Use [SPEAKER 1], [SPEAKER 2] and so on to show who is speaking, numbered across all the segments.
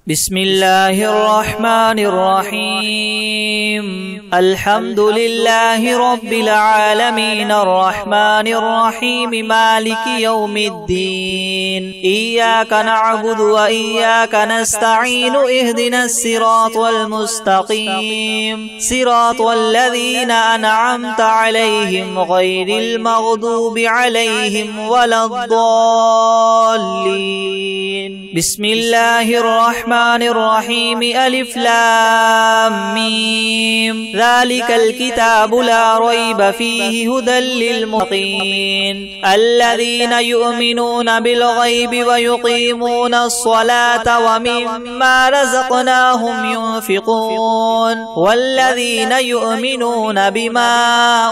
[SPEAKER 1] بسم الله الرحمن الرحيم. الحمد لله رب العالمين الرحمن الرحيم مالك يوم الدين. إياك نعبد وإياك نستعين. اهدنا الصراط المستقيم صراط الذين أنعمت عليهم غير المغضوب عليهم ولا الضالين. بسم الله الرحمن الرحيم. ألف لام ميم. ذلك الكتاب لا ريب فيه هدى للمتقين الذين يؤمنون بالغيب ويقيمون الصلاة ومما رزقناهم ينفقون والذين يؤمنون بما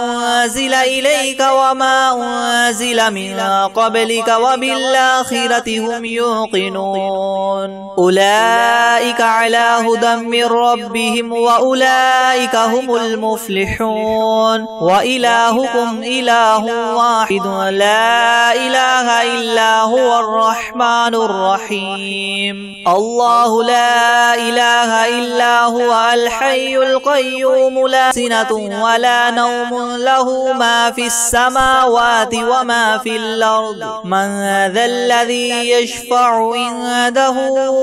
[SPEAKER 1] أنزل إليك وما أنزل من قبلك وبالآخرة هم يوقنون أولئك على هدى من ربهم وأولئك هم المفلحون. وإلهكم إله واحد لا إله إلا هو الرحمن الرحيم. الله لا إله إلا هو الحي القيوم لا سنة ولا نوم له ما في السماوات وما في الأرض. من ذا الذي يشفع عنده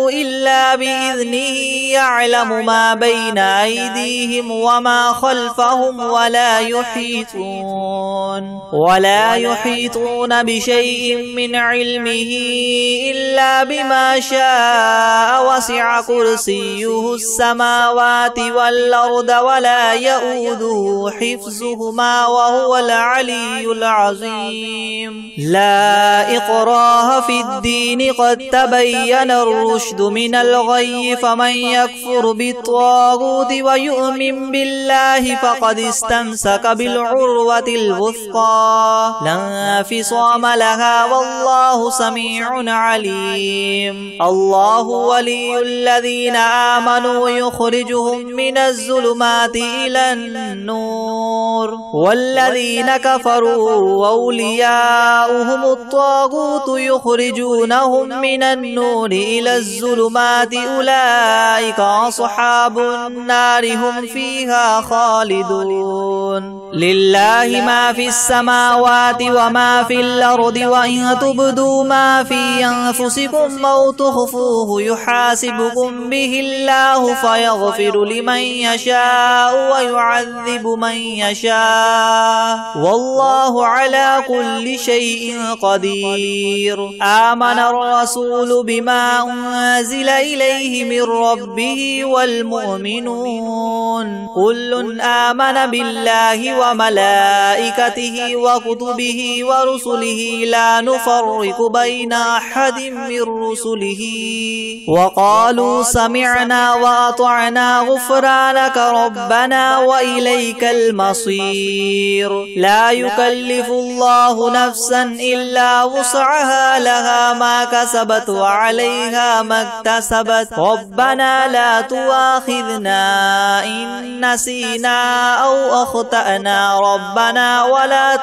[SPEAKER 1] إلا بإذنه. يعلم ما بين أيديهم وما خلفهم ولا يحيطون بشيء من علمه إلا بما شاء. وسع كرسيه السماوات والأرض ولا يؤوده حفظهما وهو العلي العظيم. لا إكراه في الدين قد تبين الرشد من الغي. فمن يكفر بالطاغوت ويؤمن بالله فقد استمسك بالعروة الوثقى لا انفصام لها والله سميع عليم. الله ولي الذين آمنوا يخرجهم من الظلمات إلى النور والذين كفروا أولياؤهم الطاغوت يخرجونهم من النور إلى الظلمات. أولئك أصحاب النار هم فيها خالدون. لله ما في السماوات وما في الأرض. وإن تبدوا ما في أنفسكم أو تخفوه يحاسبكم به الله فيغفر لمن يشاء ويعذب من يشاء والله على كل شيء قدير. آمن الرسول بما أنزل إليه من ربه والمؤمنون كل آمن بالله وملائكته وكتبه ورسله لا نفرق بين أحد من رسله وقالوا سمعنا وأطعنا غفرانك ربنا وإليك المصير. لا يكلف الله نفسا إلا وسعها لها ما كسبت وعليها ما اكتسبت. ربنا لا تؤاخذنا إن نسينا أو أخطأنا ربنا ولا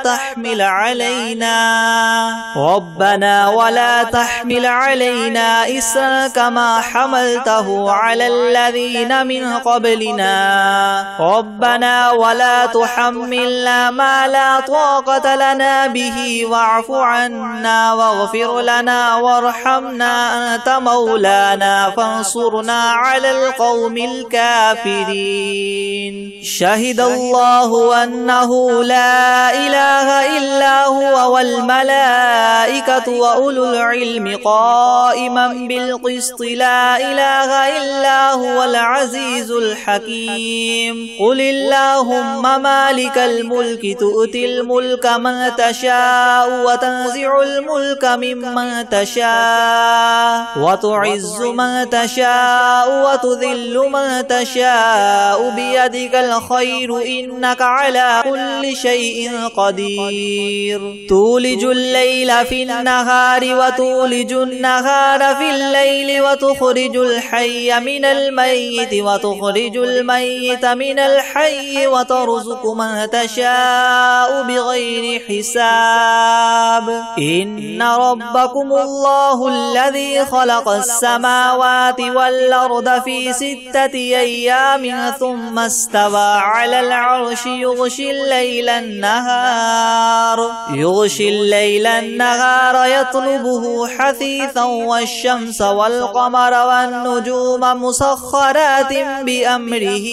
[SPEAKER 1] تحمل علينا إسرا كما حملته على الذين من قبلنا. ربنا ولا تحملنا ما لا طاقة لنا به واعف عنا واغفر لنا وارحمنا أنت مولانا فانصرنا على القوم الكافرين. شهد الله أنه لا إله إلا هو والملائكة وأولو العلم قائما بالقسط. لا إله إلا هو العزيز الحكيم. قل اللهم مالك الملك تؤتي الملك من تشاء وتنزع الملك ممن تشاء وتعز من تشاء وتذل من تشاء بيدك الخير إنك على على كل شيء قدير تولج الليل في النهار وتولج النهار في الليل وتخرج الحي من الميت وتخرج الميت من الحي وترزق من تشاء بغير حساب إن ربكم الله الذي خلق السماوات والأرض في 6 أيام ثم استوى على العرش يغشي الليل النهار يطلبه حثيثا والشمس والقمر والنجوم مسخرات بأمره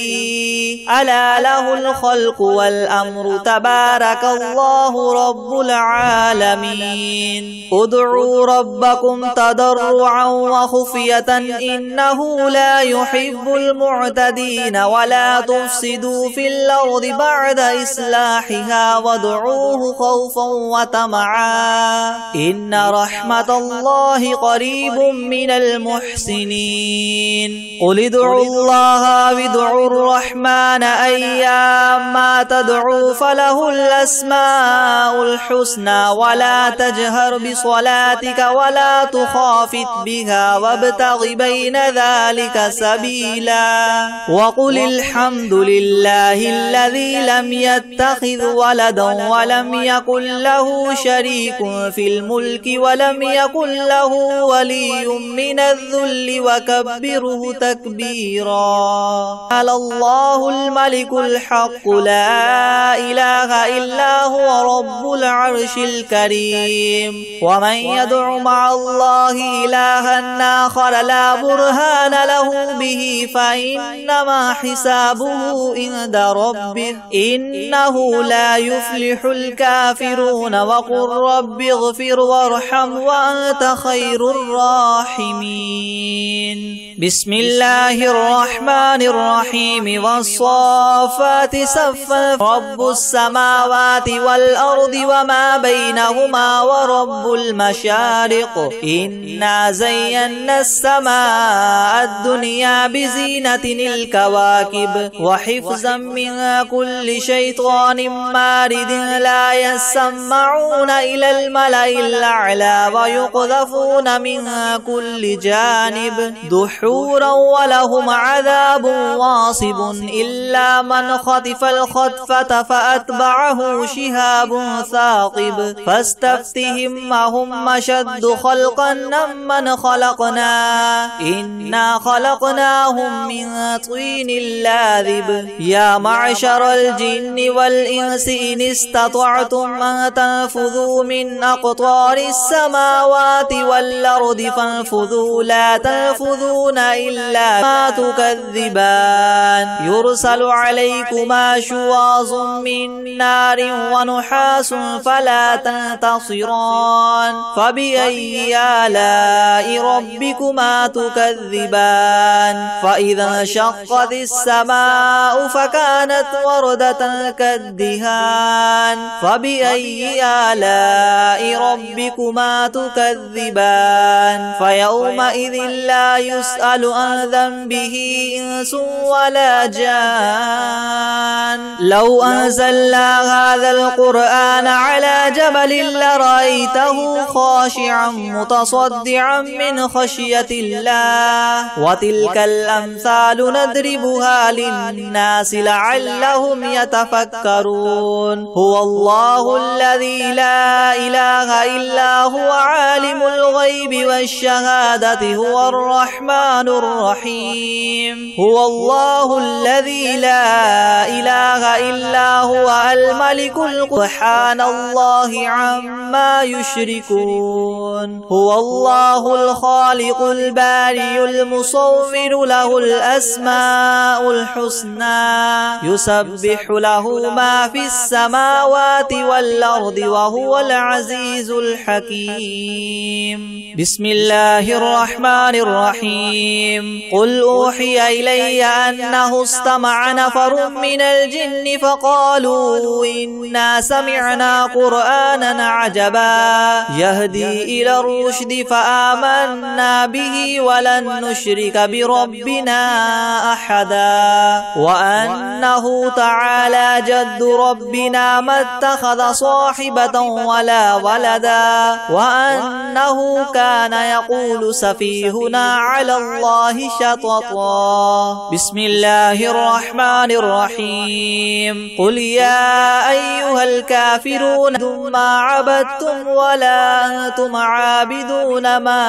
[SPEAKER 1] ألا له الخلق والأمر تبارك الله رب العالمين ادعوا ربكم تضرعا وخفية إنه لا يحب المعتدين ولا تفسدوا في الأرض بعد إصلاحها وادعوه خوفا وطمعا إن رحمة الله قريب من المحسنين قل ادعوا الله وادعوا الرحمن أيما تدعوا فله الأسماء الحسنى ولا تجهر بصلاتك ولا تخافت بها وابتغ بين ذلك سبيلا وقل الحمد لله الذي لم يتخذ ولدا ولم يكن له شريك في الملك ولم يكن له ولي من الذل وكبره تكبيرا على الله الملك الحق لا إله إلا هو رب العرش الكريم ومن يدع مع الله إلها آخر لا برهان له به فإنما حسابه عند ربه إنه لا يفلح الكافرون وقل رب اغفر وارحم وأنت خير الراحمين بسم الله الرحمن الرحيم والصافات صفا رب السماوات والأرض وما بينهما ورب المشارق إنا زينا السماء الدنيا بزينة الكواكب وحفظا من كل شيطان مارد لا يسمعون إلى الملأ الأعلى ويقذفون من كل جانب دحورا ولهم عذاب واصب إلا من خطف الخطفة فأتبعه شهاب ثاقب فاستفتهم أهم أشد خلقا ممن خلقنا إنا خلقناهم من طين لاذب يا معشر الجن والإنس إن استطعتم أن تنفذوا من أقطار السماوات والأرض فانفذوا لا تنفذون إلا ما تكذبان يرسل عليكما شواظ من نار ونحاس فلا تنتصران فبأي آلاء ربكما تكذبان فإذا انشقت السماء فكانت وردة كالدهان فبأي آلاء ربكما تكذبان فيومئذ لا يسأل عن ذنبه إنس ولا جان لو أنزلنا هذا القرآن على جبل لرأيته خاشعا متصدعا من خشية الله وتلك الأمثال نضربها للناس لعلهم يتفكرون هو الله الذي لا إله إلا هو عالم الغيب والشهادة هو الرحمن الرحيم هو الله الذي لا إله إلا هو الملك سبحان الله عما يشركون هو الله الخالق البارئ المصور له الأسماء الحسنى يسبح له ما في السماوات والأرض وهو العزيز الحكيم بسم الله الرحمن الرحيم قل أوحي إلي أنه استمع نفر من الجن فقالوا إنا سمعنا قرآنا عجبا يهدي إلى الرشد فآمنا به ولن نشرك بربنا أحدا وأنه تعالى جد ربنا ما اتخذ صاحبة ولا ولدا وأنه كان يقول سفيهنا على الله شططا. بسم الله الرحمن الرحيم. قل يا أيها الكافرون ما عبدتم ولا أنتم عابدون ما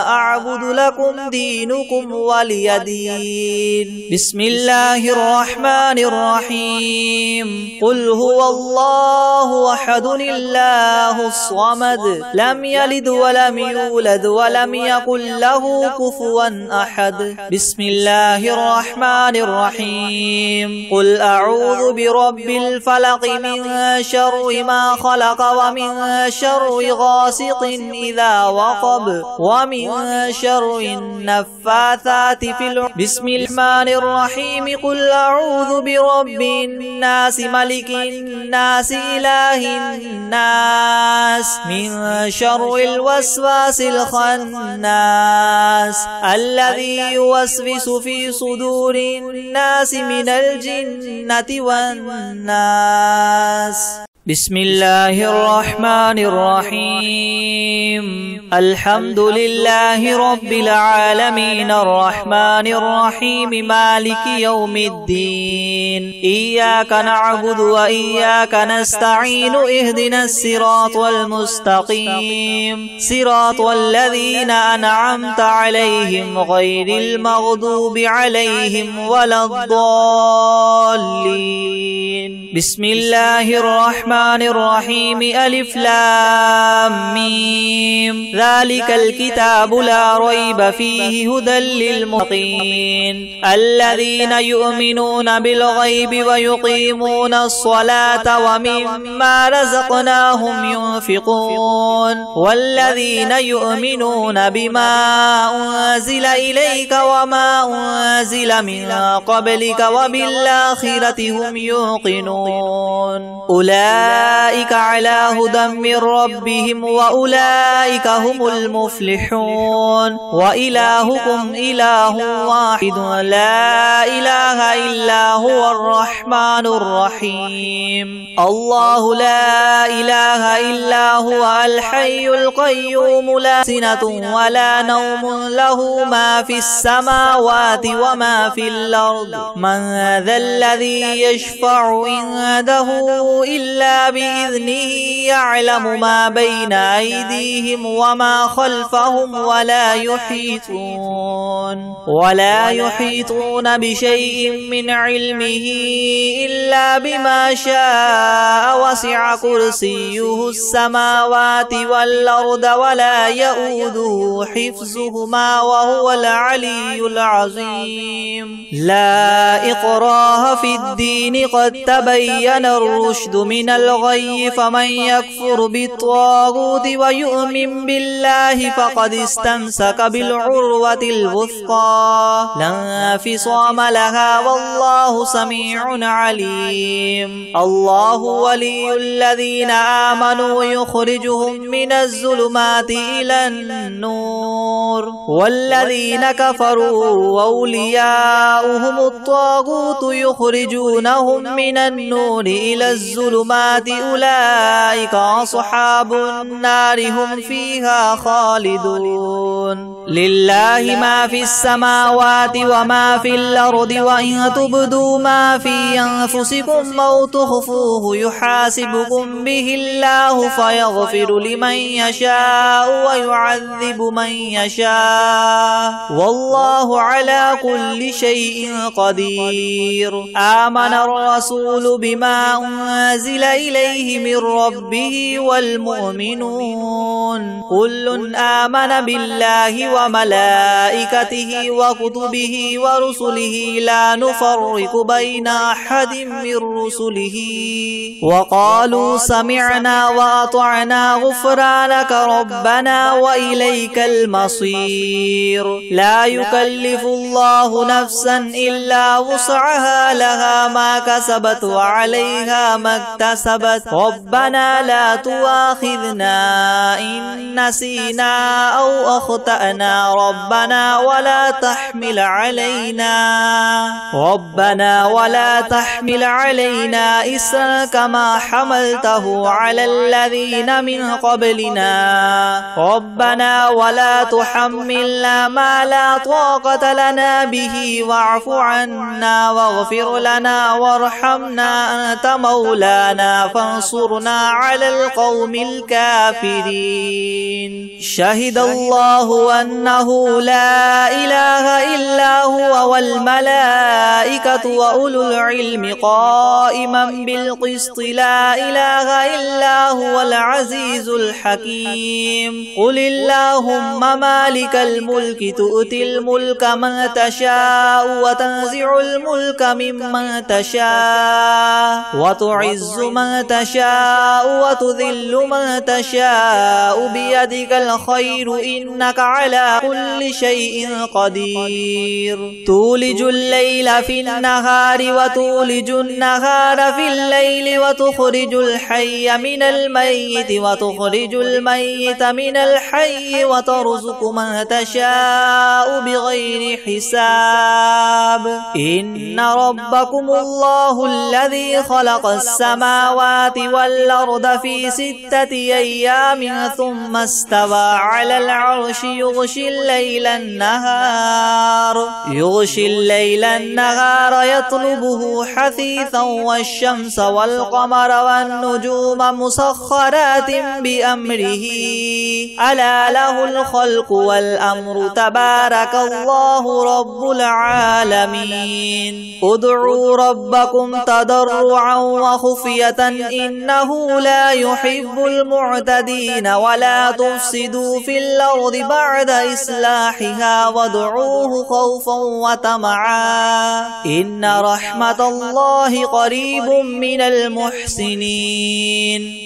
[SPEAKER 1] أعبد لكم دينكم ولي دين. بسم الله الرحمن الرحيم. قل هو الله أحد الله الصمد لم يلد ولم يولد ولم يكن له كفوا أحد. بسم الله الرحمن الرحيم. قل أعوذ برب الفلق من شر ما خلق ومن شر غاسق إذا وقب ومن شر النفاثات في العقد. بسم الرحمن الرحيم. قل أعوذ برب الناس ملك الناس إله الناس من شر الوسواس الخناس الذي يوسوس في صدور الناس من الجنة والناس. بسم الله الرحمن الرحيم. الحمد لله رب العالمين الرحمن الرحيم مالك يوم الدين إياك نعبد وإياك نستعين اهدنا الصراط المستقيم صراط الذين أنعمت عليهم غير المغضوب عليهم ولا الضالين. بسم الله الرحمن الرحيم. ألف لام ميم. ذلك الكتاب لا ريب فيه هدى للمتقين الذين يؤمنون بالغيب ويقيمون الصلاة ومما رزقناهم ينفقون والذين يؤمنون بما أنزل إليك وما أنزل من قبلك وبالآخرة هم يوقنون أولئك على هدى من ربهم وأولئك هم المفلحون. وإلهكم إله واحد لا إله إلا هو الرحمن الرحيم. الله لا إله إلا هو الحي القيوم لا سنة ولا نوم له ما في السماوات وما في الأرض من ذا الذي يشفع عنده إلا بإذنه يعلم ما بين أيديهم وما خلفهم ولا يحيطون بشيء من علمه إلا بما شاء وسع كرسيه السماوات والأرض ولا يؤوده حفظهما وهو العلي العظيم. لا إكراه في الدين قد تبين الرشد من الغي فمن يكفر بالطاغوت ويؤمن بالله فقد استمسك بالعروة الوثقى لا انفصام لها والله سميع عليم. الله ولي الذين آمنوا يخرجهم من الظلمات إلى النور والذين كفروا أولياؤهم الطاغوت يخرجونهم من النور إلى الظلمات أولئك أصحاب النار هم فيها خالدون. لله ما في السماوات وما في الأرض وإن تبدوا ما في أنفسكم أو تخفوه يحاسبكم به الله فيغفر لمن يشاء ويعذب من يشاء والله على كل شيء قدير. آمن الرسول بما أنزل إليه من ربه والمؤمنون كل آمن بالله وملائكته وكتبه ورسله لا نفرق بين أحد من رسله وقالوا سمعنا وأطعنا غفرانك ربنا وإليك المصير لا يكلف الله نفسا إلا وسعها لها ما كسبت وعليها ما اكتسبت ربنا لا تؤاخذنا إن نسينا أو أخطأنا ربنا ولا تحمل علينا إسرا كما حملته على الذين من قبلنا ربنا ولا تحملنا ما لا طاقة لنا به واعف عنا واغفر لنا وارحمنا أنت مولانا فانصرنا على القوم الكافرين شهد الله أنه لا إله إلا هو والملائكة وأولو العلم قائما بالقسط لا إله إلا هو العزيز الحكيم قل اللهم مالك الملك تؤتي الملك من تشاء وتنزع الملك ممن تشاء وتعز من تشاء وتذل من تشاء بيدك الخير إنك على كل شيء قدير تولج الليل في النهار وتولج النهار في الليل وتخرج الحي من الميت وتخرج الميت من الحي وترزق من تشاء بغير حساب إن ربكم الله الذي خلق السماوات والأرض في 6 أيام ثم استوى على العرش يغشي الليل النهار يطلبه حثيثا والشمس والقمر والنجوم مسخرات بأمره ألا له الخلق والأمر تبارك الله رب العالمين ادعوا ربكم تضرعا وخفية إنه لا يحب المعتدين ولا تفسدوا في الأرض بعد إصلاحها وادعوه خوفا وطمعا إن رحمة الله قريب من المحسنين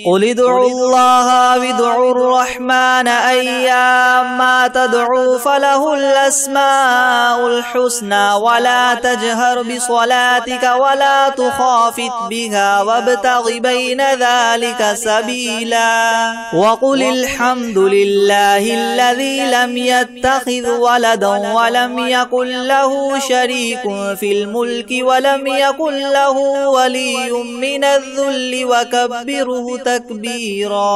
[SPEAKER 1] قل ادعوا الله وادعوا الرحمن أيما تدعوا فله الأسماء الحسنى ولا تجهر بصلاتك ولا تخافت بها وابتغ بين ذلك سبيلا وقل الحمد لله الذي لم يتخذ ولدا ولم يكن له شريك في الملك ولم يكن له ولي من الذل وكبره تكبيرا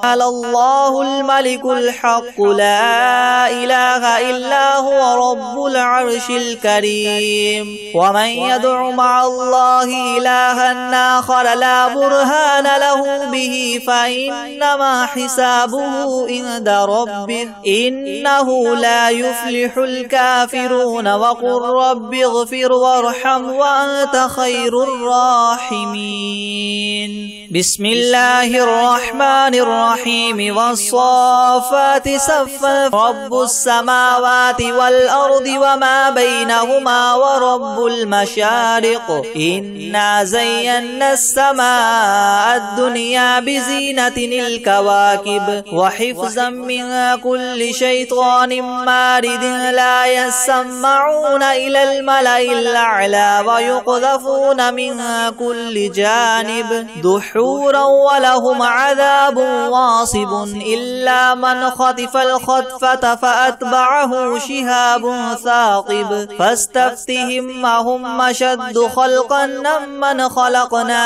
[SPEAKER 1] على الله الملك الحق لا إله إلا هو رب العرش الكريم ومن يدع مع الله إلها آخر لا برهان له به فإنما حسابه عند ربه إنه لا يفلح الكافرون وقل رب اغفر وارحم وأنت خير الراحمين بسم الله الرحمن الرحيم والصافات صفا رب السماوات والأرض وما بينهما ورب المشارق إنا زينا السماء الدنيا بزينة الكواكب وحفظا من كل شيطان مارد لا يسمعون إلى الملأ الأعلى ويقذفون من كل جانب دحورا ولهم عذاب واصب إلا من خطف الخطفة فأتبعه شهاب ثاقب فاستفتهم أهم أشد خلقا ممن خلقنا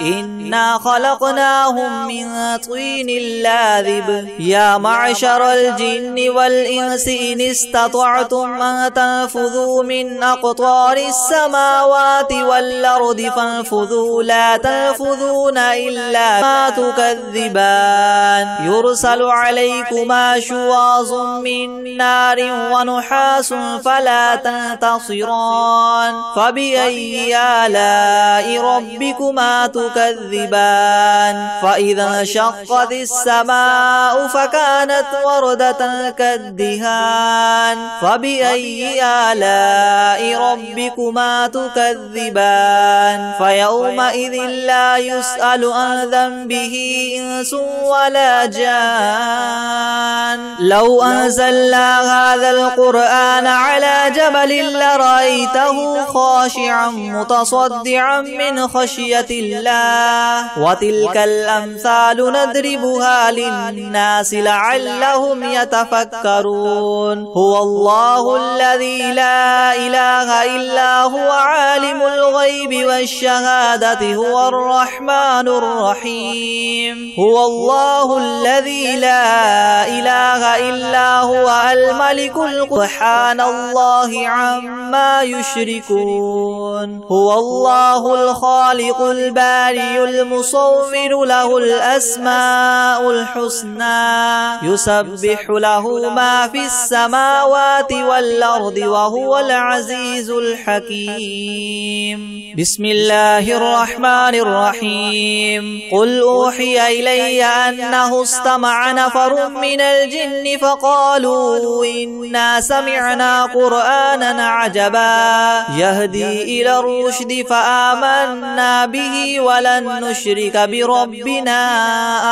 [SPEAKER 1] إنا خلقناهم من طين لاذب يا معشر الجن والإنس إن استطعتم أن تنفذوا من أقطار السماوات والأرض فانفذوا لا تنفذون إلا ما تكذبان يرسل عليكما شواظ من نار ونحاس فلا تنتصران فبأي آلاء ربكما تكذبان فإذا انشقت السماء فكانت وردة كالدهان فبأي آلاء ربكما تكذبان فيومئذ يومئذ لا يسأل عن ذنبه إنس ولا جان لو أنزلنا هذا القرآن على جبل لرأيته خاشعا متصدعا من خشية الله وتلك الأمثال نضربها للناس لعلهم يتفكرون هو الله الذي لا إله إلا هو عالم الغيب والشهادة هو الرحمن الرحيم هو الله الذي لا إله إلا هو الملك سبحان الله عما يشركون هو الله الخالق البارئ المصور له الأسماء الحسنى يسبح له ما في السماوات والأرض وهو العزيز الحكيم بسم الله الرحمن الرحيم قل أوحي إلي أنه استمع نفر من الجن فقالوا إنا سمعنا قرآنا عجبا يهدي إلى الرشد فآمنا به ولن نشرك بربنا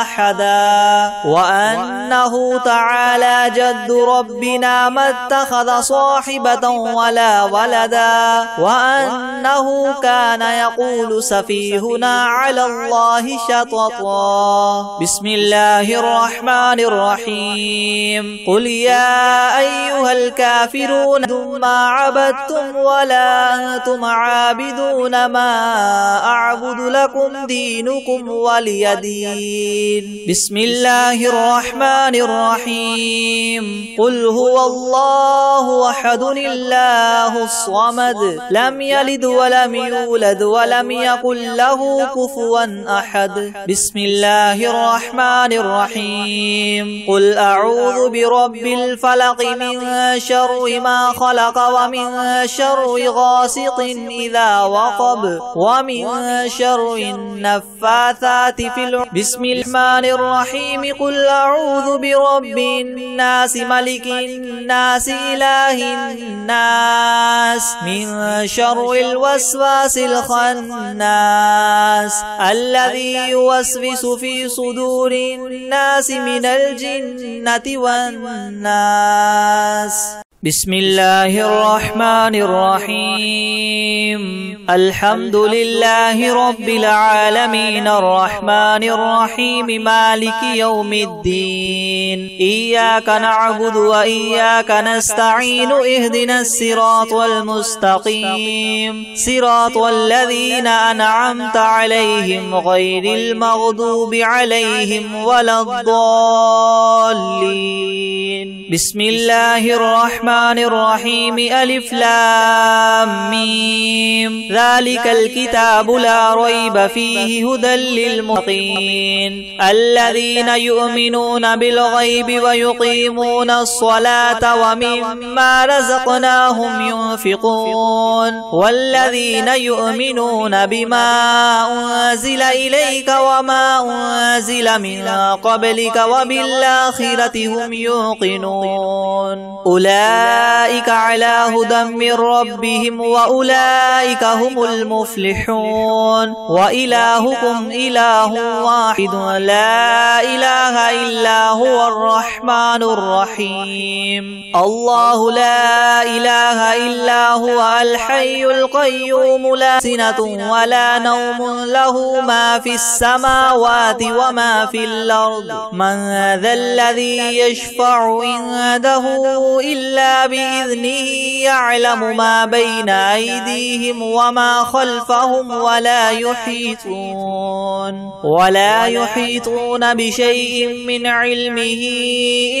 [SPEAKER 1] أحدا وأنه تعالى جد ربنا ما اتخذ صاحبة ولا ولدا وأنه كان يقول سفيهنا على الله شططا بسم الله الرحمن الرحيم قل يا أيها الكافرون ما عبدتم ولا أنتم عابدون ما أعبد لكم دينكم ولي دين بسم الله الرحمن الرحيم قل هو الله أحد الله الصمد لم يلد ولم يولد ولم يكن له كفوا أحد بسم الله الرحمن الرحيم قل أعوذ برب الفلق من شر ما خلق ومن شر غاسق إذا وقب ومن شر النفاثات في العقد بسم الرحمن الرحيم قل أعوذ برب الناس ملك الناس إله الناس من شر الوسواس الخناس الذي يوسوس في صدور الناس من الجنة والناس بسم الله الرحمن الرحيم الحمد لله رب العالمين الرحمن الرحيم مالك يوم الدين إياك نعبد وإياك نستعين اهدنا الصراط المستقيم صراط الذين أنعمت عليهم غير المغضوب عليهم ولا الضالين بسم الله الرحمن الرحيم ألف لام ميم ذلك الكتاب لا ريب فيه هدى للمتقين الذين يؤمنون بالغيب ويقيمون الصلاة ومما رزقناهم ينفقون والذين يؤمنون بما أنزل إليك وما أنزل من قبلك وبالآخرة هم يوقنون أولئك على هدى من ربهم وأولئك هم المفلحون وإلهكم إله واحد لا إله إلا هو الرحمن الرحيم الله لا إله إلا هو الحي القيوم لا سنة ولا نوم له ما في السماوات وما في الأرض من ذا الذي يشفع عنده إلا بإذنه يعلم ما بين أيديهم وما خلفهم ولا يحيطون بشيء من علمه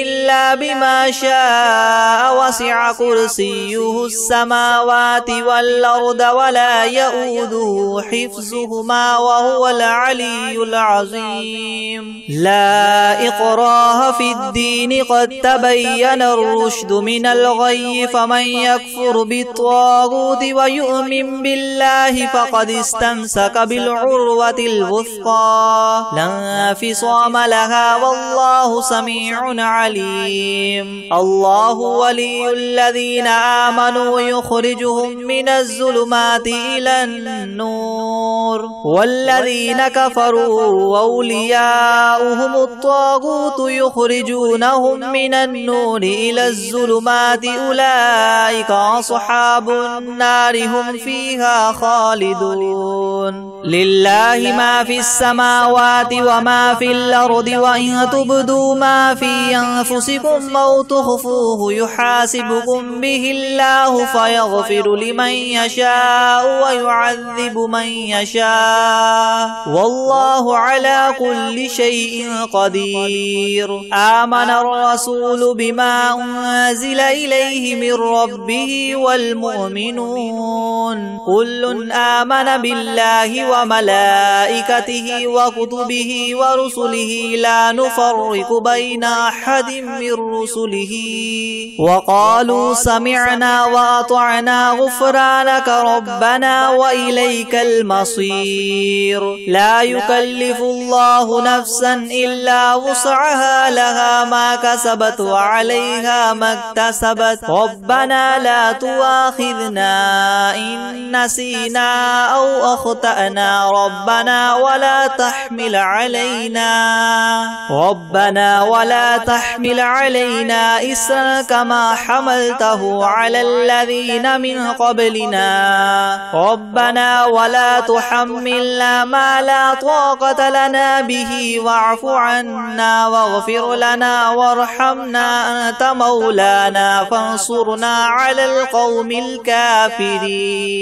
[SPEAKER 1] إلا بما شاء وسع كرسيه السماوات والأرض ولا يؤوده حفظهما وهو العلي العظيم لا إكراه في الدين قد تبين الرشد من الغي فمن يكفر بالطاغوت ويؤمن بالله فقد استمسك بالعروة الوثقى لا انفصام لها والله سميع عليم الله ولي الذين آمنوا يخرجهم من الظلمات إلى النور والذين كفروا أولياؤهم الطاغوت يخرجونهم من النور إلى الظلمات أولئك أصحاب النار هم فيها خالدون لله ما في السماوات وما في الأرض وإن تبدوا ما في أنفسكم أو تخفوه يحاسبكم به الله فيغفر لمن يشاء ويعذب من يشاء والله على كل شيء قدير آمن الرسول بما أنزل إليه من ربه والمؤمنون كل آمن بالله وملائكته وكتبه ورسله لا نفرق بين أحد من رسله وقالوا سمعنا وأطعنا غفرانك ربنا وإليك المصير لا يكلف الله نفسا إلا وسعها لها ما كسبت وعليها ما اكتسبت ربنا لا تؤاخذنا إن نسينا أو أخطأنا ربنا ولا تحمل علينا إسرا كما حملته على الذين من قبلنا ربنا ولا تحملنا ما لا طاقة لنا به واعف عنا واغفر لنا وارحمنا أنت مولانا فانصرنا على القوم الكافرين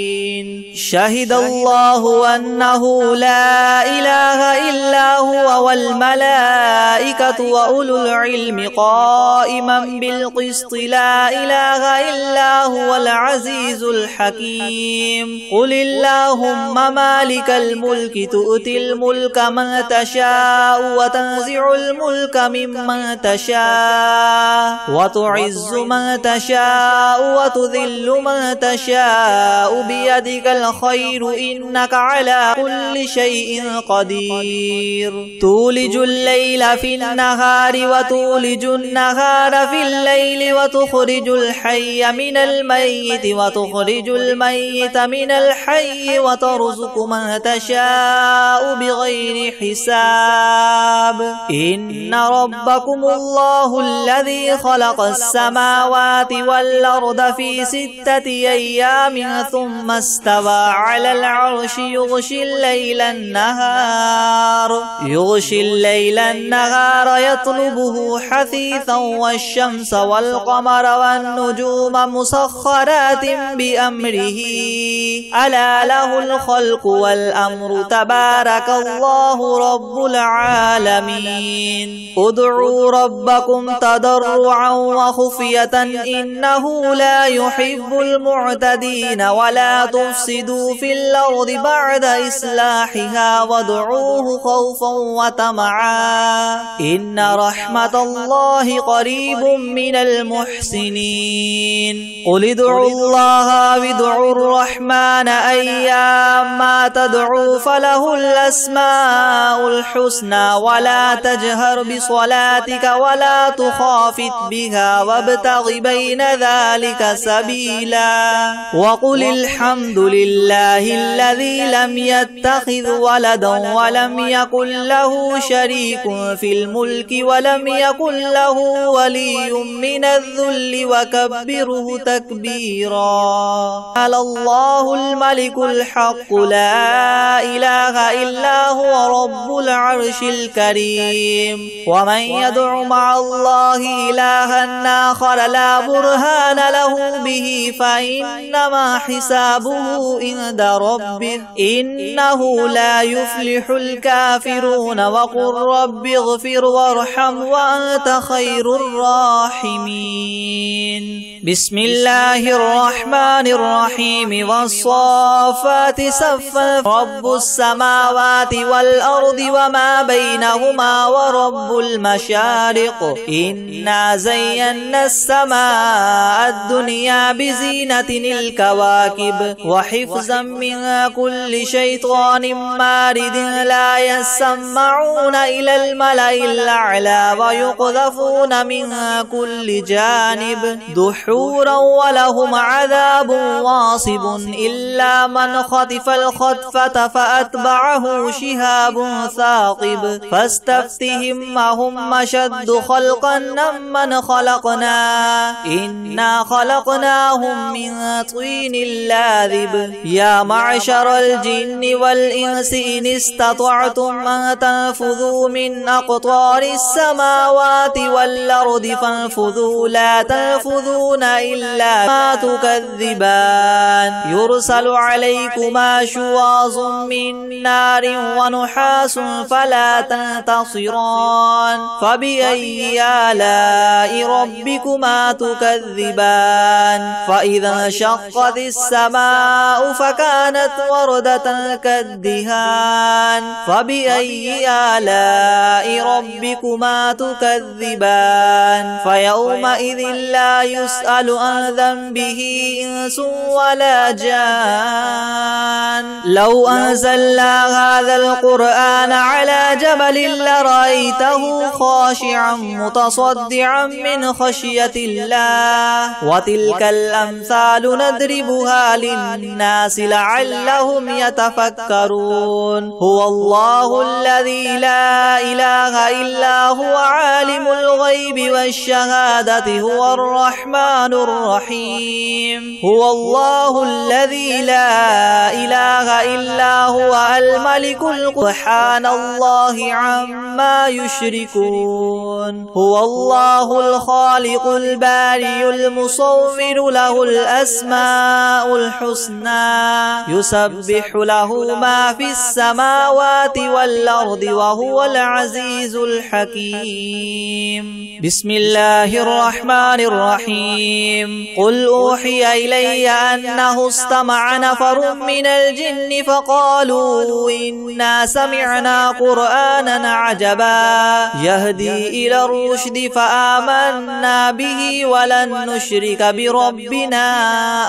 [SPEAKER 1] شهد الله أنه لا إله إلا هو والملائكة وأولو العلم قائما بالقسط لا إله إلا هو العزيز الحكيم قل اللهم مالك الملك تؤتي الملك من تشاء وتنزع الملك ممن تشاء وتعز من تشاء وتذل من تشاء بيدك الخير إنك على كل شيء قدير تولج الليل في النهار وتولج النهار في الليل وتخرج الحي من الميت وتخرج الميت من الحي وترزق من تشاء بغير حساب إن ربكم الله الذي خلق السماوات والأرض في 6 أيام ثم استوى على العرش يغشي الليل النهار يطلبه حثيثا والشمس والقمر والنجوم مسخرات بأمره ألا له الخلق والأمر تبارك الله رب العالمين ادعوا ربكم تضرعا وخفية إنه لا يحب المعتدين ولا تفسدوا في الأرض بعد إصلاحها وادعوه خوفا وطمعا إن رحمة الله قريب من المحسنين قل ادعوا الله وادعوا الرحمن أيما تدعوا فله الأسماء الحسنى ولا تجهر بصلاتك ولا تخافت بها وابتغ بين ذلك سبيلا وقل الحمد لله الذي لم يتخذ ولدا ولم يكن له شريك في الملك ولم يكن له ولي من الذل وكبره تكبيرا على الله الملك الحق لا إله إلا هو رب العرش الكريم ومن يدع مع الله إلها آخر لا برهان له به فإنما حسابه عند ربه إنه لا يفلح الكافرون وقل رب اغفر وارحم وأنت خير الراحمين بسم الله الرحمن الرحيم والصافات صفا رب السماوات والأرض وما بينهما ورب المشارق إنا زينا السماء السماء الدنيا بزينة الكواكب وحفظا من كل شيطان مارد لا يسمعون إلى الملأ الأعلى ويقذفون من كل جانب دحورا ولهم عذاب واصب إلا من خطف الخطفة فأتبعه شهاب ثاقب فاستفتهم أهم أشد خلقا ممن خلقنا إنا خلقناهم من طين لاذب يا معشر الجن والإنس إن استطعتم أن تنفذوا من أقطار السماوات والأرض فانفذوا لا تنفذون إلا ما تكذبان يرسل عليكما شواظ من نار ونحاس فلا تنتصران فبأي آلاء ربكما تكذبان فإذا انشقت السماء فكانت وردة كالدهان فبأي آلاء ربكما تكذبان فيومئذ لا يسأل عن ذنبه إنس ولا جان لو أنزلنا هذا القرآن على جبل لرأيته خاشعا متصدعا من خشية الله وتلك الأمثال نضربها للناس لعلهم يتفكرون هو الله الذي لا إله إلا هو عالم الغيب والشهادة هو الرحمن الرحيم هو الله الذي لا إله إلا هو الملك سبحان الله عما يشركون هو الله الخالق البارئ المصور له الأسماء الحسنى يسبح له ما في السماوات والأرض وهو العزيز الحكيم بسم الله الرحمن الرحيم قل أوحي إلي أنه استمع نفر من الجن فقالوا إنا سمعنا قرآنا عجبا يهدي إلى الرشد فآمنا به ولن نشرك بربنا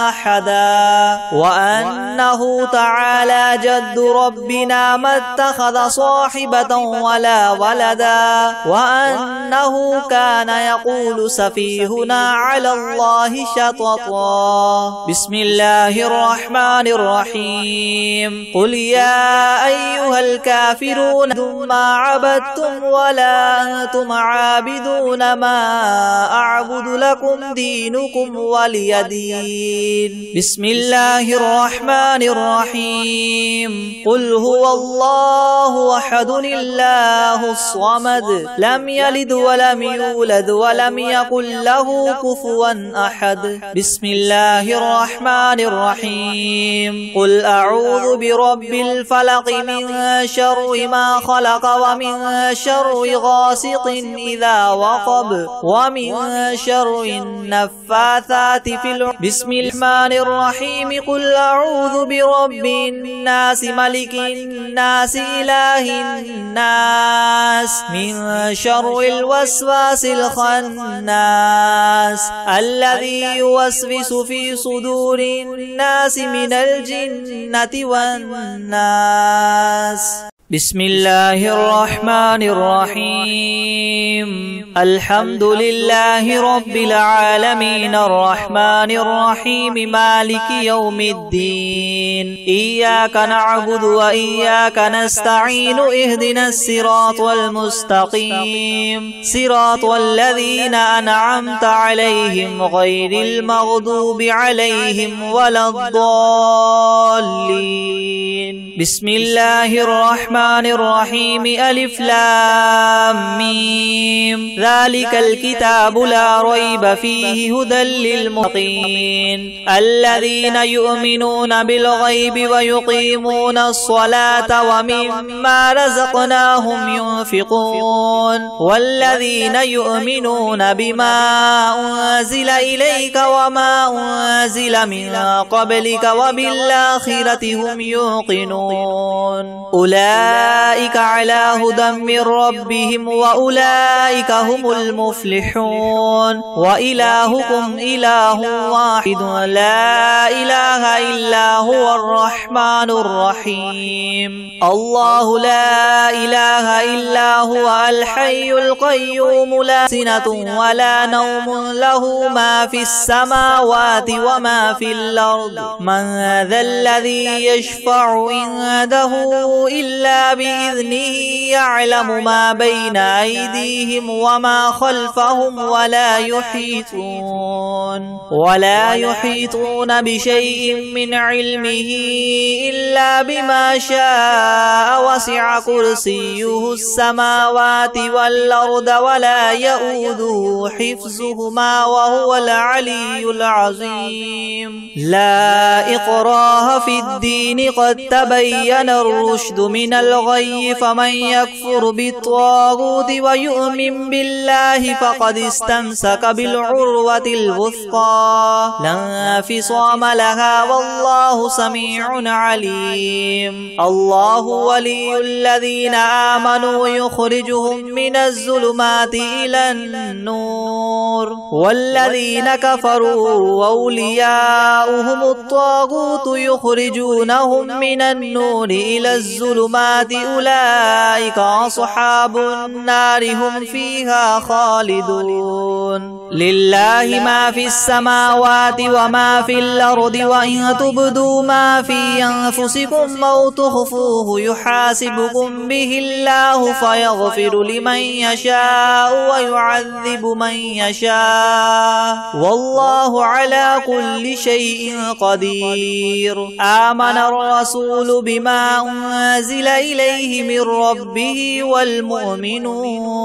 [SPEAKER 1] أحدا وأنه تعالى جد ربنا ما اتخذ صاحبة ولا ولدا وأنه كان يقول سفيهنا على الله شططا بسم الله الرحمن الرحيم قل يا أيها الكافرون ما عبدتم ولا أنتم عابدون ما أعبد لكم دينكم ولي دين بسم الله الرحمن الرحيم قل هو الله أحد الله الصمد لم يلد ولم يولد ولم يكن له كفوا أحد بسم الله الرحمن الرحيم قل أعوذ برب الفلق من شر ما خلق ومن شر غاسق إذا وقب ومن شر النفاثات في العقد بسم الرحمن الرحيم قل أعوذ برب الناس ملك الناس إله الناس من شر الوسواس الخناس الذي يوسوس في صدور الناس من الجنة والناس بسم الله الرحمن الرحيم الحمد لله رب العالمين الرحمن الرحيم مالك يوم الدين إياك نعبد وإياك نستعين اهدنا الصراط المستقيم صراط الذين أنعمت عليهم غير المغضوب عليهم ولا الضالين بسم الله الرحمن الرحيم ألف لام ميم ذلك الكتاب لا ريب فيه هدى للمتقين الذين يؤمنون بالغيب ويقيمون الصلاة ومما رزقناهم ينفقون والذين يؤمنون بما أنزل إليك وما أنزل من قبلك وبالآخرة هم يوقنون أولئك أولئك على هدى من ربهم وأولئك هم المفلحون وإلهكم إله واحد لا إله إلا هو الرحمن الرحيم الله لا إله إلا هو الحي القيوم لا سنة ولا نوم له ما في السماوات وما في الأرض من ذا الذي يشفع عنده إلا بإذنه يعلم ما بين أيديهم وما خلفهم ولا يحيطون بشيء من علمه إلا بما شاء وسع كرسيه السماوات والأرض ولا يؤوده حفظهما وهو العلي العظيم لا إكراه في الدين قد تبين الرشد من الغي فمن يكفر بالطاغوت ويؤمن بالله فقد استمسك بالعروة الوثقى لا انفصام لها والله سميع عليم الله ولي الذين آمنوا يخرجهم من الظلمات إلى النور والذين كفروا أولياؤهم الطاغوت يخرجونهم من النور إلى الظلمات أولئك أصحاب النار هم فيها خالدون لله ما في السماوات وما في الأرض وإن تبدوا ما في أنفسكم أو تخفوه يحاسبكم به الله فيغفر لمن يشاء ويعذب من يشاء والله على كل شيء قدير آمن الرسول بما أنزل إليه من ربه والمؤمنون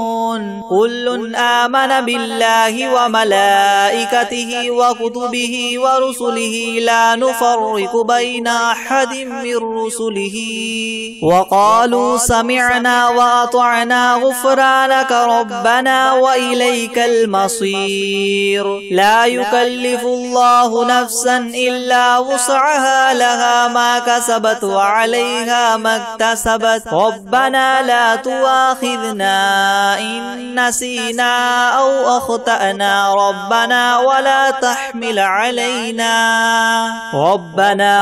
[SPEAKER 1] كل آمن بالله وملائكته وكتبه ورسله لا نفرق بين أحد من رسله وقالوا سمعنا وأطعنا غفرانك ربنا وإليك المصير لا يكلف الله نفسا إلا وسعها لها ما كسبت وعليها ما اكتسبت ربنا لا تؤاخذنا إن نسينا أو أخطأنا ربنا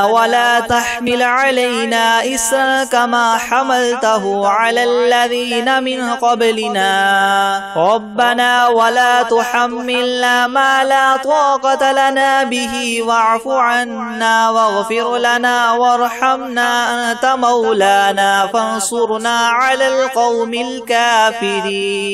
[SPEAKER 1] ولا تحمل علينا إسرا كما حملته على الذين من قبلنا ربنا ولا تحملنا ما لا طاقة لنا به واعف عنا واغفر لنا وارحمنا أنت مولانا فانصرنا على القوم الكافرين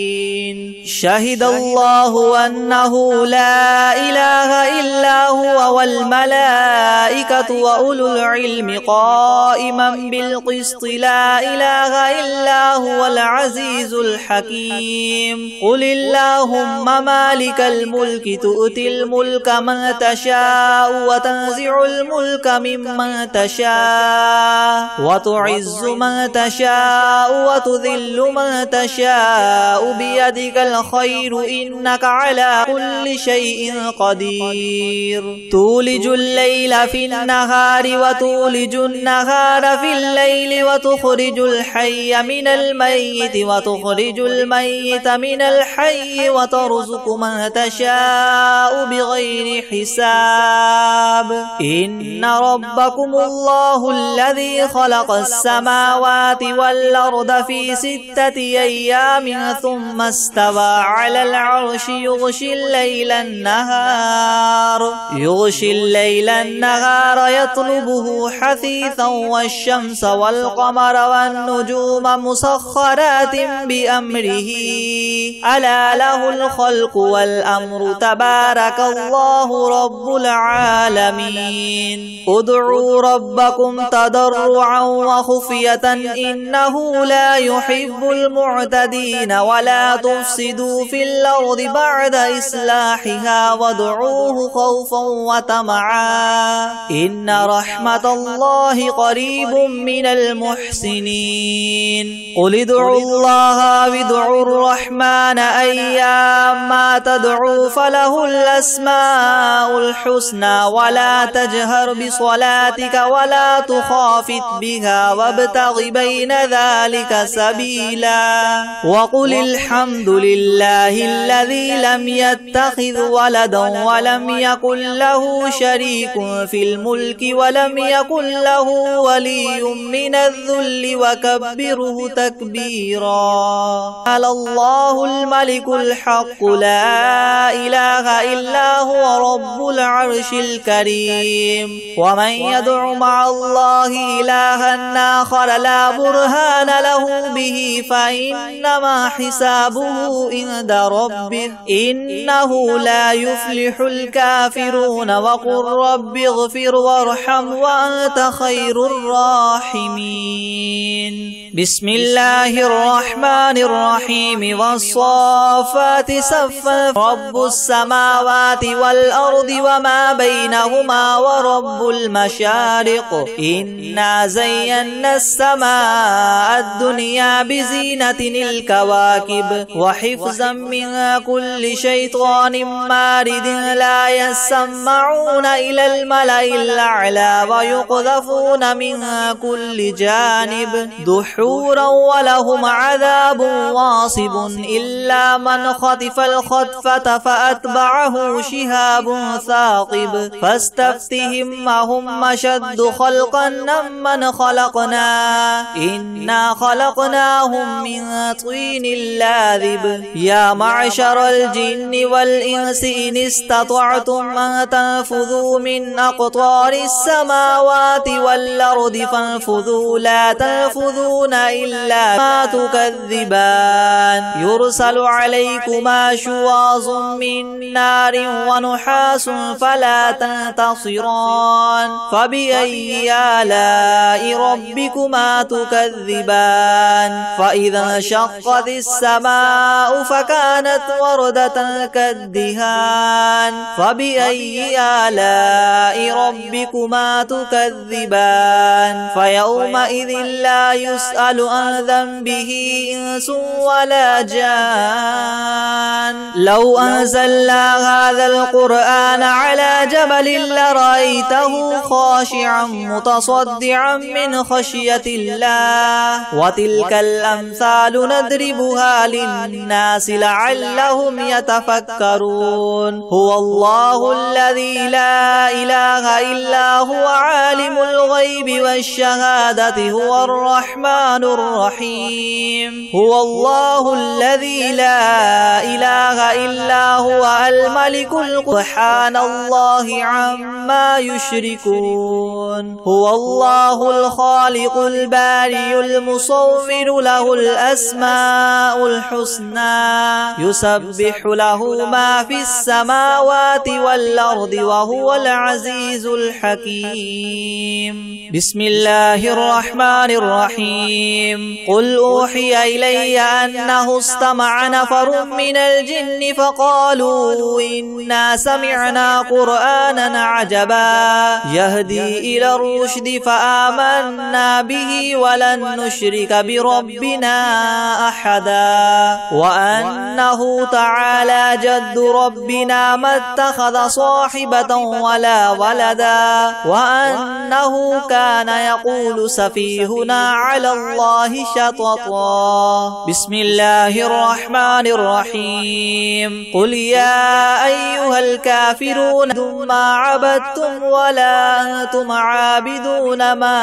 [SPEAKER 1] شهد الله أنه لا إله إلا هو والملائكة وأولو العلم قائما بالقسط لا إله إلا هو العزيز الحكيم قل اللهم مالك الملك تؤتي الملك من تشاء وتنزع الملك ممن تشاء وتعز من تشاء وتذل من تشاء بيدك الخير إنك على كل شيء قدير تولج الليل في النهار وتولج النهار في الليل وتخرج الحي من الميت وتخرج الميت من الحي وترزق من تشاء بغير حساب إن ربكم الله الذي خلق السماوات والأرض في 6 أيام ثم استوى على العرش يغشي الليل النهار يطلبه حثيثا والشمس والقمر والنجوم مسخرات بأمره ألا له الخلق والأمر تبارك الله رب العالمين ادعوا ربكم تضرعا وخفية إنه لا يحب المعتدين ولا تفسدوا في الأرض بعد إصلاحها وادعوه خوفا وطمعا إن رحمة الله قريب من المحسنين قل ادعوا الله وادعوا الرحمن أيما تدعوا فله الأسماء الحسنى ولا تجهر بصلاتك ولا تخافت بها وابتغ بين ذلك سبيلا وقل الحمد لله الذي لم يتخذ ولدا ولم يكن له شريك في الملك ولم يكن له ولي من الذل وكبره تكبيرا على الله الملك الحق لا إله إلا هو رب العرش الكريم ومن يدع مع الله إلها آخر لا برهان له به فإنما حسابه عند ربه إنه لا يفلح الكافرون وقل رب اغفر وارحم وأنت خير الراحمين بسم الله الرحمن الرحيم والصافات صفا رب السماوات والأرض وما بينهما ورب المشارق إنا زينا السماء الدنيا بزينة الكواكب وحفظا من كل شيطان مارد لا يسمعون إلى الملأ الأعلى ويقذفون من كل جانب دحورا ولهم عذاب واصب إلا من خطف الخطفة فأتبعه شهاب ثاقب فاستفتهم أهم أشد خلقا ممن خلقنا إنا خلقناهم من طين لاذب يا معشر الجن والإنس إن استطعتم أن تنفذوا من أقطار السماوات والأرض فانفذوا لا تنفذون إلا ما تكذبان يرسل عليكما شواظ من نار ونحاس فلا تنتصران فبأي آلاء ربكما تكذبان فإذا انشقت السماء فكانت وردة كالدهان فبأي آلاء ربكما تكذبان فيومئذ لا يسأل عن ذنبه إنس ولا جان لو أنزلنا هذا القرآن على جبل لرأيته خاشعا متصدعا من خشية الله وتلك الأمثال نضربها للناس لعلهم يتفكرون هو الله الذي لا إله إلا هو عالم الغيب والشهادة هو الرحمن الرحيم هو الله الذي لا إله إلا هو الملك سبحان الله عما يشركون هو الله الخالق البارئ المصور له الأسماء الحسنى يسبح له ما في السماوات والأرض وهو العزيز الحكيم بسم الله الرحمن الرحيم قل أوحي إلي أنه استمع نفر من الجن فقالوا إنا سمعنا قرآنا عجبا يهدي إلى الرشد فآمنا به ولن نشرك بربنا أحدا وأنه تعالى جد ربنا ما اتخذ صاحبة ولا ولدا وأنه كان يقول سفيهنا على الله شططا بسم الله الرحمن الرحيم قل يا أيها الكافرون ما عبدتم ولا أنتم عابدون ما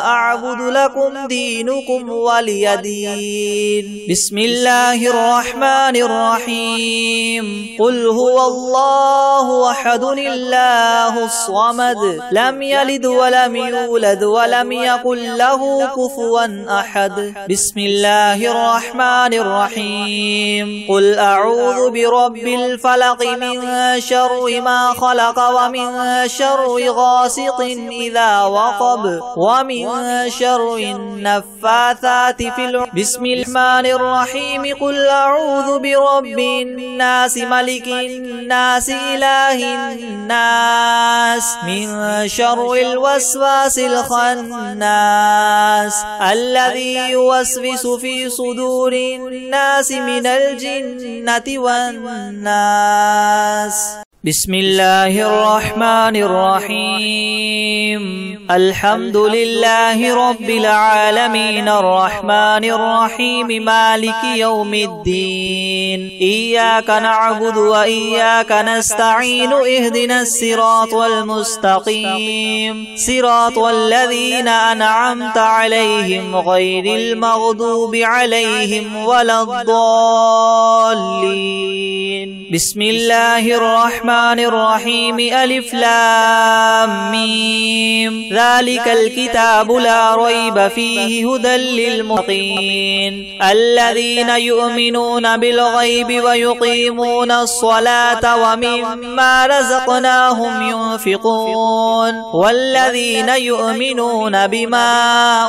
[SPEAKER 1] أعبد لكم دينكم ولي دين بسم الله الرحمن الرحيم قل هو الله أحد الله الصمد لم يلد ولم يولد ولم يكن له كفوا أحد بسم الله الرحمن الرحيم قل أعوذ برب الفلق من شر ما خلق ومن شر غاسق إذا وقب ومن شر النفاثات في العقد بسم الرحمن الرحيم قل أعوذ برب الناس ملك الناس إله الناس الناس من شر الوسواس الخناس الذي يوسوس في صدور الناس من الجنة والناس. بسم الله الرحمن الرحيم. الحمد لله رب العالمين الرحمن الرحيم مالك يوم الدين. إياك نعبد وإياك نستعين. اهدنا الصراط المستقيم صراط الذين أنعمت عليهم غير المغضوب عليهم ولا الضالين. بسم الله الرحمن الرحيم. ألف لام ميم. ذلك الكتاب لا ريب فيه هدى للمتقين الذين يؤمنون بالغيب ويقيمون الصلاة ومما رزقناهم ينفقون والذين يؤمنون بما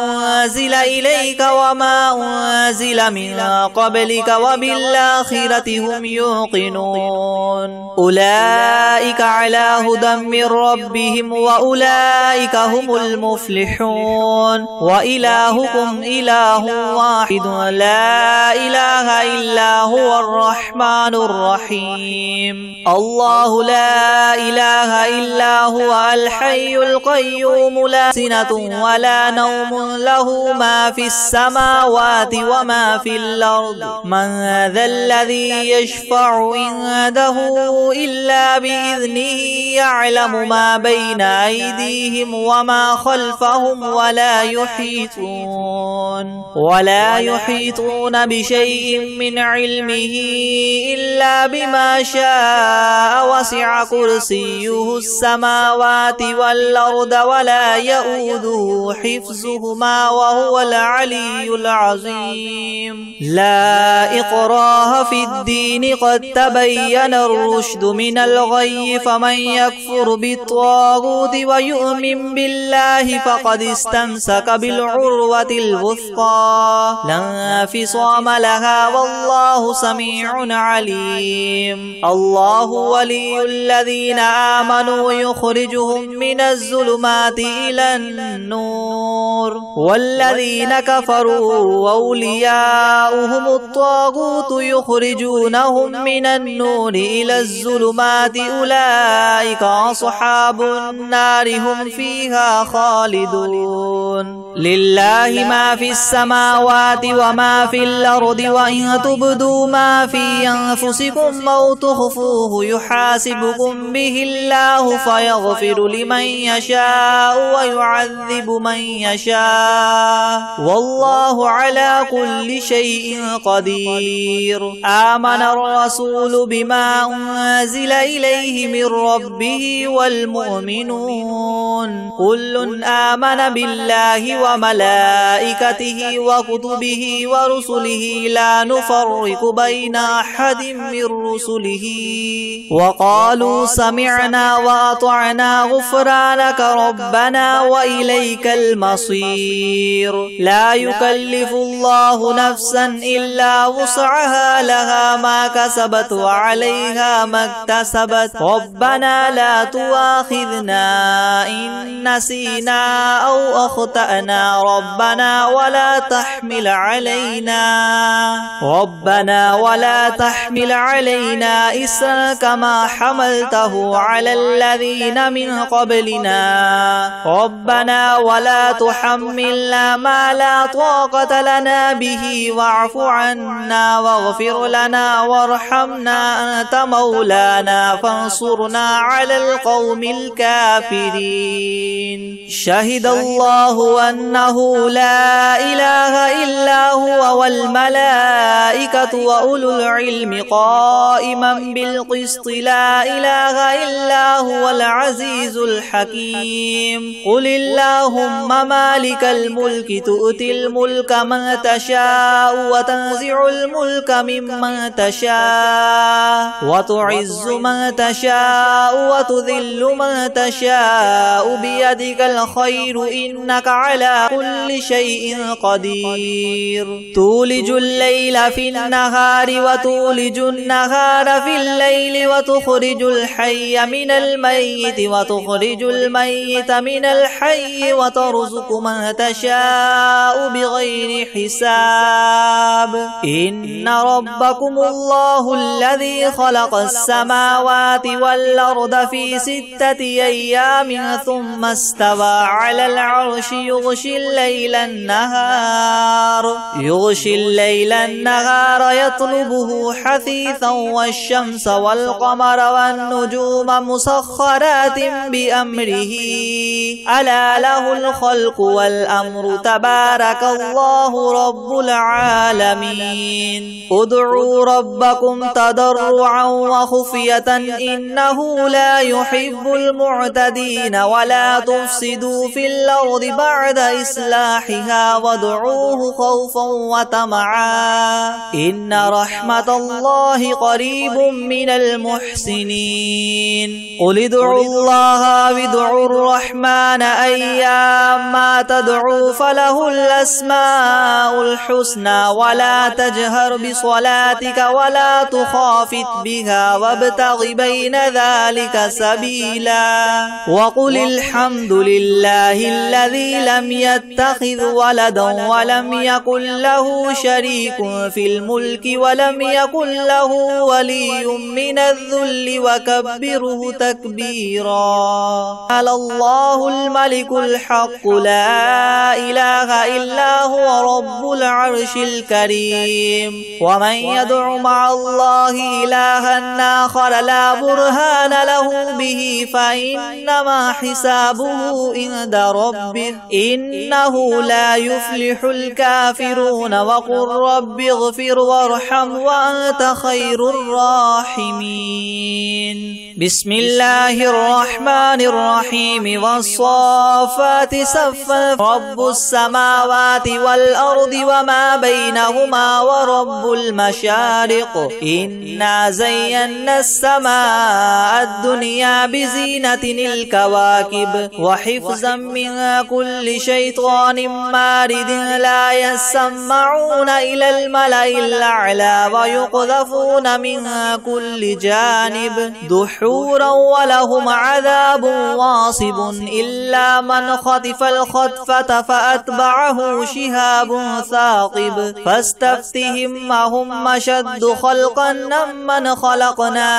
[SPEAKER 1] أنزل إليك وما أنزل من قبلك وبالآخرة هم يوقنون أولئك على هدى من ربهم وأولئك هم المفلحون. وإلهكم إله واحد لا إله إلا هو الرحمن الرحيم. الله لا إله إلا هو الحي القيوم لا سنة ولا نوم له ما في السماوات وما في الأرض. من ذا الذي يشفع عنده إلا بإذنه يعلم ما بين أيديهم وما خلفهم ولا يحيطون بشيء من علمه إلا بما شاء. وسع كرسيه السماوات والأرض ولا يؤوده حفظهما وهو العلي العظيم. لا إكراه في الدين قد تبين الرشد من الغي. فمن يكفر بالطاغوت ويؤمن بالله فقد استمسك بالعروة الوثقى لا انفصام لها والله سميع عليم. الله ولي الذين آمنوا يخرجهم من الظلمات إلى النور والذين كفروا أولياؤهم الطاغوت يخرجونهم من النور إلى الظلمات أولئك أصحاب النار هم فيها خالدون. لله ما في السماوات وما في الأرض وإن تبدوا ما في أنفسكم أو تخفوه يحاسبكم به الله فيغفر لمن يشاء ويعذب من يشاء والله على كل شيء قدير. آمن الرسول بما أنزل إليه من ربه والمؤمنون كل آمن بالله وملائكته وكتبه ورسله لا نفرق بين أحد من رسله وقالوا سمعنا وأطعنا غفرانك ربنا وإليك المصير. لا يكلف الله نفسا إلا وسعها لها ما كسبت وعليها ما اكتسبت ربنا لا تؤاخذنا إن نسينا أو أخطأنا ربنا ولا تحمل علينا إسرا كما حملته على الذين من قبلنا ربنا ولا تحملنا ما لا طاقة لنا به واعف عنا واغفر لنا وارحمنا أنت مولانا فانصرنا على القوم الكافرين. شهد الله أنه لا إله إلا هو والملائكة وأولو العلم قائما بالقسط لا إله إلا هو العزيز الحكيم. قل اللهم مالك الملك تؤتي الملك من تشاء وتنزع الملك ممن تشاء وتعز من تشاء وتذل من تشاء بيدك بيدك الخير إنك على كل شيء قدير تولج الليل في النهار وتولج النهار في الليل وتخرج الحي من الميت وتخرج الميت من الحي وترزق من تشاء بغير حساب إن ربكم الله الذي خلق السماوات والأرض في 6 أيام ثم استوى على العرش يغشي الليل النهار يطلبه حثيثا والشمس والقمر والنجوم مسخرات بأمره ألا له الخلق والأمر تبارك الله رب العالمين ادعوا ربكم تضرعا وخفية إنه لا يحب المعتدين ولا تفسدوا في الأرض بعد إصلاحها وادعوه خوفا وطمعا إن رحمة الله قريب من المحسنين قل ادعوا الله وادعوا الرحمن أيما تدعوا فله الأسماء الحسنى ولا تجهر بصلاتك ولا تخافت بها وابتغ بين ذلك سبيلا وقل الحمد لله الذي لم يتخذ ولدا ولم يكن له شريك في الملك ولم يكن له ولي من الذل وكبره تكبيرا على الله الملك الحق لا إله إلا هو رب العرش الكريم ومن يدع مع الله إلها آخر لا برهان له به فإنما حسابه عند ربه إنه لا يفلح الكافرون وقل رب اغفر وارحم وأنت خير الراحمين بسم الله الرحمن الرحيم والصافات صفا رب السماوات والأرض وما بينهما ورب المشارق إنا زينا السماء الدنيا بزينة الكواكب وحفظا من كل شيطان مارد لا يسمعون إلى الملأ الأعلى ويقذفون من كل جانب دحورا ولهم عذاب واصب إلا من خطف الخطفة فأتبعه شهاب ثاقب فاستفتهم أهم أشد خلقا ممن خلقنا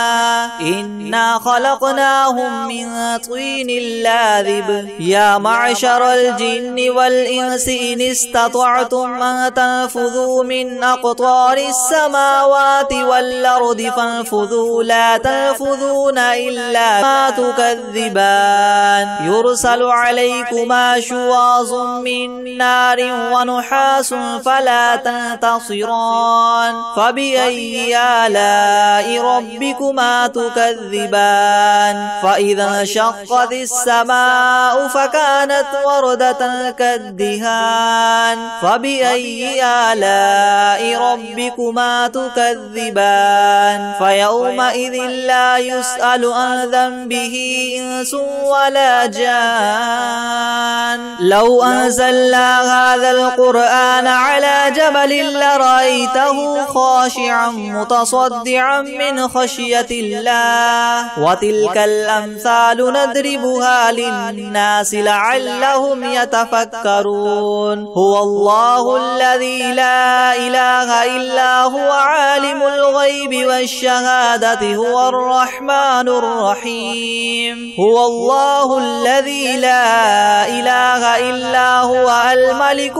[SPEAKER 1] إنا خلقناهم من طين لاذب يا معشر الجن والإنس إن استطعتم أن تنفذوا من أقطار السماوات والأرض فانفذوا لا تنفذون إلا ما تكذبان يرسل عليكما شواظ من نار ونحاس فلا تنتصران فبأي آلاء ربكما تكذبان فإذا انشقت السماء فكانت وردة كالدهان فبأي آلاء ربكما تكذبان فيومئذ لا يسأل عن ذنبه إنس ولا جان لو أنزلنا هذا القرآن على جبل لرأيته خاشعا متصدعا من خشية الله وتلك الأمثال نضربها للناس لعلهم يتفكرون هو الله الذي لا إله إلا هو عالم الغيب والشهادة هو الرحمن الرحيم هو الله الذي لا إله إلا هو الملك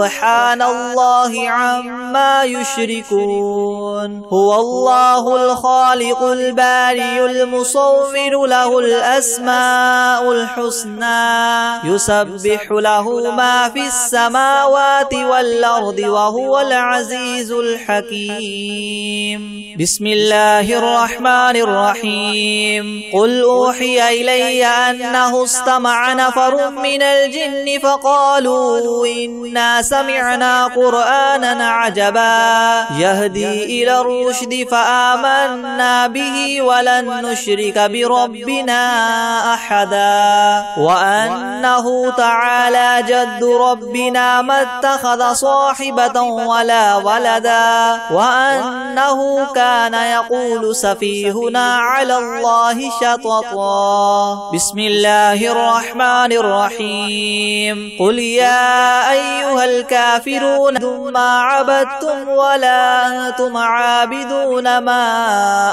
[SPEAKER 1] سبحان الله عما يشركون هو الله الخالق البارئ المصور له الأسماء الحسنى يسبح له ما في السماوات والأرض وهو العزيز الحكيم بسم الله الرحمن الرحيم قل أوحي إلي أنه استمع نفر من الجن فقالوا قولوا إنا سمعنا قرآنا عجبا يهدي إلى الرشد فآمنا به ولن نشرك بربنا أحدا وأنه تعالى جد ربنا ما اتخذ صاحبة ولا ولدا وأنه كان يقول سفيهنا على الله شططا. بسم الله الرحمن الرحيم. قل يا أيها الكافرون ما عبدتم ولا أنتم عابدون ما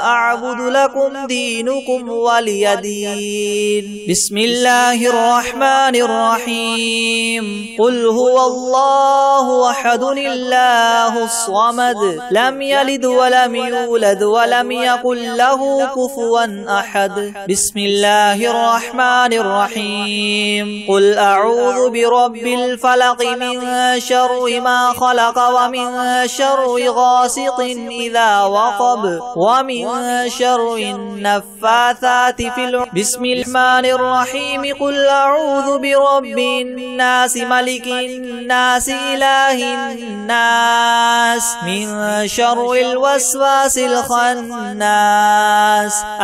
[SPEAKER 1] أعبد لكم دينكم ولي دين. بسم الله الرحمن الرحيم. قل هو الله أحد الله الصمد لم يلد ولم يولد ولم يكن له كفوا أحد. بسم الله الرحمن الرحيم. قل أعوذ برب الفلق من شر ما خلق ومن شر غاسق إذا وقب ومن شر النفاثات في العقد. بسم الرحمن الرحيم. قل أعوذ برب الناس ملك الناس إله الناس من شر الوسواس الخناس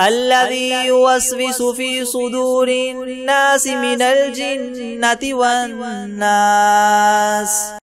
[SPEAKER 1] الذي يوسوس في صدور الناس من الجنة والناس.